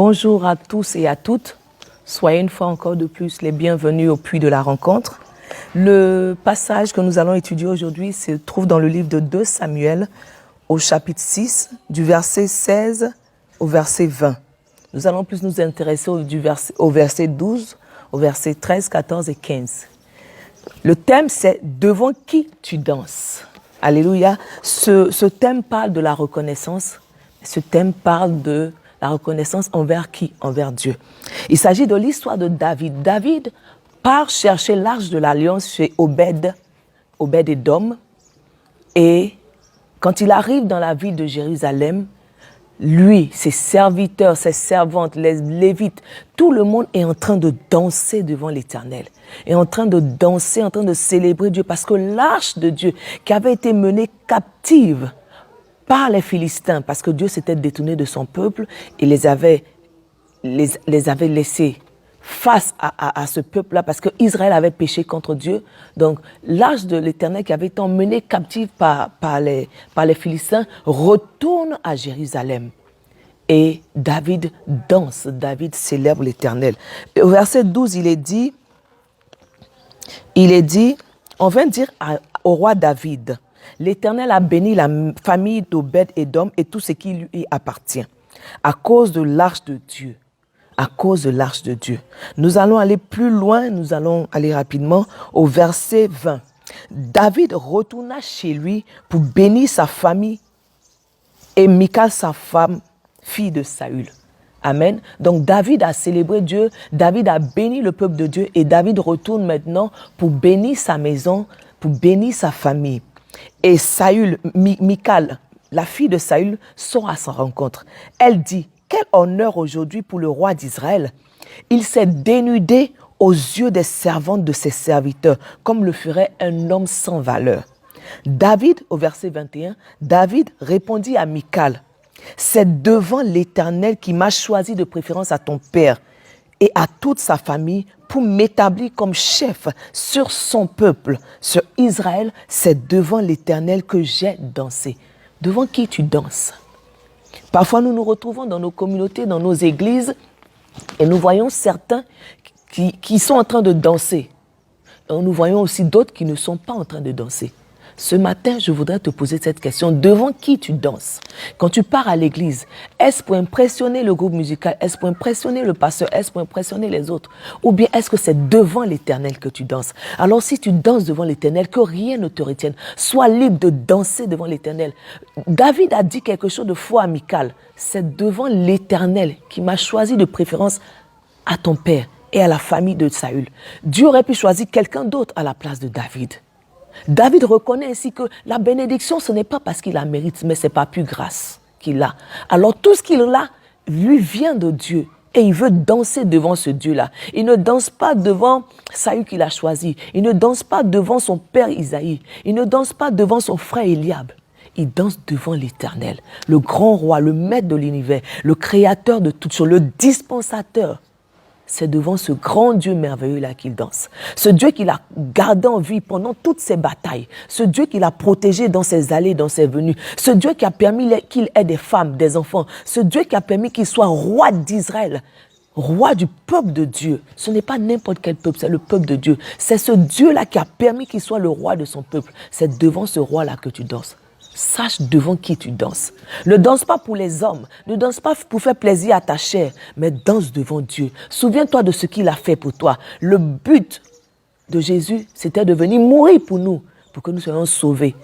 Bonjour à tous et à toutes. Soyez une fois encore de plus les bienvenus au puits de la rencontre. Le passage que nous allons étudier aujourd'hui se trouve dans le livre de 2 Samuel au chapitre 6, du verset 16 au verset 20. Nous allons plus nous intéresser au verset 12, au verset 13, 14 et 15. Le thème, c'est « Devant qui tu danses ?» Alléluia. Ce thème parle de la reconnaissance. Ce thème parle de la reconnaissance envers qui? Envers Dieu. Il s'agit de l'histoire de David. David part chercher l'arche de l'alliance chez Obed-Édom. Et quand il arrive dans la ville de Jérusalem, lui, ses serviteurs, ses servantes, les Lévites, tout le monde est en train de danser devant l'Éternel. Est en train de danser, en train de célébrer Dieu. Parce que l'arche de Dieu, qui avait été menée captive par les Philistins, parce que Dieu s'était détourné de son peuple et les avait laissés face à ce peuple-là, parce qu'Israël avait péché contre Dieu. Donc, l'arche de l'Éternel qui avait été emmenée captive par les Philistins retourne à Jérusalem. Et David danse, David célèbre l'Éternel. Au verset 12, il est dit, on vient dire au roi David, l'Éternel a béni la famille d'Obed-Édom et tout ce qui lui appartient, à cause de l'arche de Dieu. À cause de l'arche de Dieu. Nous allons aller plus loin, nous allons aller rapidement au verset 20. David retourna chez lui pour bénir sa famille et Michal, sa femme, fille de Saül. Amen. Donc David a célébré Dieu, David a béni le peuple de Dieu et David retourne maintenant pour bénir sa maison, pour bénir sa famille. Et Saül, Michal, la fille de Saül, sort à sa rencontre. Elle dit: quel honneur aujourd'hui pour le roi d'Israël. Il s'est dénudé aux yeux des servantes de ses serviteurs, comme le ferait un homme sans valeur. David, au verset 21, David répondit à Michal: c'est devant l'Éternel qui m'a choisi de préférence à ton père et à toute sa famille pour m'établir comme chef sur son peuple, sur Israël. C'est devant l'Éternel que j'ai dansé. Devant qui tu danses? Parfois, nous nous retrouvons dans nos communautés, dans nos églises, et nous voyons certains qui sont en train de danser. Et nous voyons aussi d'autres qui ne sont pas en train de danser. Ce matin, je voudrais te poser cette question. Devant qui tu danses? Quand tu pars à l'église, est-ce pour impressionner le groupe musical? Est-ce pour impressionner le pasteur? Est-ce pour impressionner les autres? Ou bien est-ce que c'est devant l'Éternel que tu danses? Alors si tu danses devant l'Éternel, que rien ne te retienne. Sois libre de danser devant l'Éternel. David a dit quelque chose de faux à Michal. C'est devant l'Éternel qui m'a choisi de préférence à ton père et à la famille de Saül. Dieu aurait pu choisir quelqu'un d'autre à la place de David. David reconnaît ainsi que la bénédiction, ce n'est pas parce qu'il la mérite, mais c'est par pure grâce qu'il a. Alors tout ce qu'il a, lui vient de Dieu. Et il veut danser devant ce Dieu-là. Il ne danse pas devant Saül qu'il a choisi. Il ne danse pas devant son père Isaïe. Il ne danse pas devant son frère Eliab. Il danse devant l'Éternel, le grand roi, le maître de l'univers, le créateur de toutes choses, le dispensateur. C'est devant ce grand Dieu merveilleux-là qu'il danse. Ce Dieu qu'il a gardé en vie pendant toutes ses batailles. Ce Dieu qu'il a protégé dans ses allées, dans ses venues. Ce Dieu qui a permis qu'il ait des femmes, des enfants. Ce Dieu qui a permis qu'il soit roi d'Israël. Roi du peuple de Dieu. Ce n'est pas n'importe quel peuple, c'est le peuple de Dieu. C'est ce Dieu-là qui a permis qu'il soit le roi de son peuple. C'est devant ce roi-là que tu danses. Sache devant qui tu danses. Ne danse pas pour les hommes, ne danse pas pour faire plaisir à ta chair, mais danse devant Dieu. Souviens-toi de ce qu'il a fait pour toi. Le but de Jésus, c'était de venir mourir pour nous, pour que nous soyons sauvés.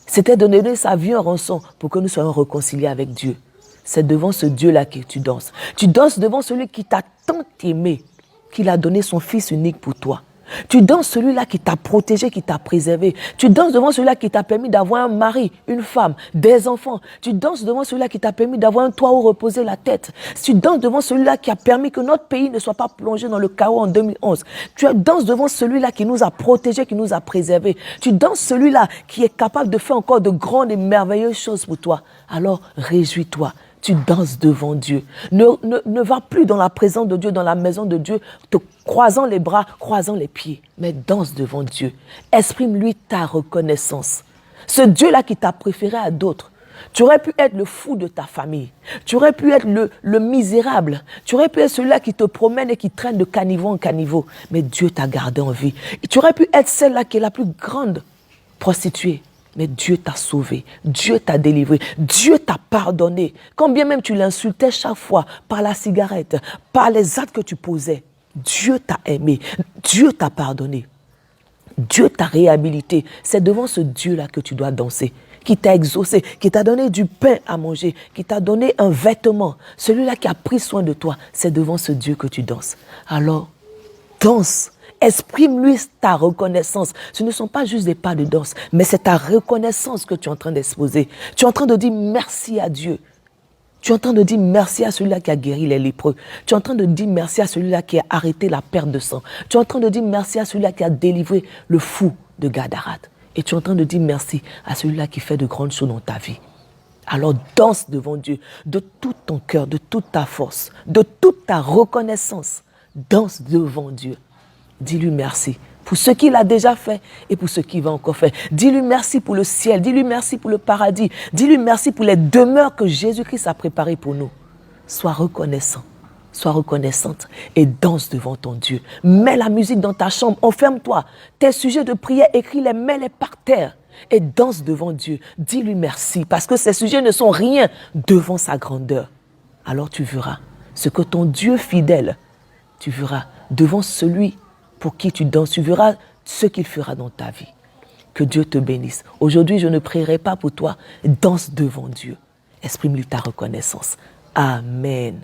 C'était de donner sa vie en rançon pour que nous soyons réconciliés avec Dieu. C'est devant ce Dieu-là que tu danses. Tu danses devant celui qui t'a tant aimé, qu'il a donné son Fils unique pour toi. Tu danses celui-là qui t'a protégé, qui t'a préservé. Tu danses devant celui-là qui t'a permis d'avoir un mari, une femme, des enfants. Tu danses devant celui-là qui t'a permis d'avoir un toit où reposer la tête. Tu danses devant celui-là qui a permis que notre pays ne soit pas plongé dans le chaos en 2011. Tu danses devant celui-là qui nous a protégés, qui nous a préservés. Tu danses celui-là qui est capable de faire encore de grandes et merveilleuses choses pour toi. Alors réjouis-toi. Tu danses devant Dieu. Ne va plus dans la présence de Dieu, dans la maison de Dieu, te croisant les bras, croisant les pieds, mais danse devant Dieu. Exprime-lui ta reconnaissance. Ce Dieu-là qui t'a préféré à d'autres, Tu aurais pu être le fou de ta famille. Tu aurais pu être le misérable. Tu aurais pu être celui-là qui te promène et qui traîne de caniveau en caniveau. Mais Dieu t'a gardé en vie. Et tu aurais pu être celle-là qui est la plus grande prostituée. Mais Dieu t'a sauvé. Dieu t'a délivré. Dieu t'a pardonné. Quand bien même tu l'insultais chaque fois par la cigarette, par les actes que tu posais, Dieu t'a aimé. Dieu t'a pardonné. Dieu t'a réhabilité. C'est devant ce Dieu-là que tu dois danser, qui t'a exaucé, qui t'a donné du pain à manger, qui t'a donné un vêtement. Celui-là qui a pris soin de toi, c'est devant ce Dieu que tu danses. Alors, danse. Exprime-lui ta reconnaissance. Ce ne sont pas juste des pas de danse, mais c'est ta reconnaissance que tu es en train d'exposer. Tu es en train de dire merci à Dieu. Tu es en train de dire merci à celui-là qui a guéri les lépreux. Tu es en train de dire merci à celui-là qui a arrêté la perte de sang. Tu es en train de dire merci à celui-là qui a délivré le fou de Gadarat. Et tu es en train de dire merci à celui-là qui fait de grandes choses dans ta vie. Alors danse devant Dieu de tout ton cœur, de toute ta force, de toute ta reconnaissance. Danse devant Dieu. Dis-lui merci pour ce qu'il a déjà fait et pour ce qu'il va encore faire. Dis-lui merci pour le ciel, dis-lui merci pour le paradis, dis-lui merci pour les demeures que Jésus-Christ a préparées pour nous. Sois reconnaissant, sois reconnaissante et danse devant ton Dieu. Mets la musique dans ta chambre, enferme-toi. Tes sujets de prière, écris-les, mets-les par terre et danse devant Dieu. Dis-lui merci parce que ces sujets ne sont rien devant sa grandeur. Alors tu verras ce que ton Dieu fidèle, tu verras devant celui pour qui tu danses, tu verras ce qu'il fera dans ta vie. Que Dieu te bénisse. Aujourd'hui, je ne prierai pas pour toi. Danse devant Dieu. Exprime-lui ta reconnaissance. Amen.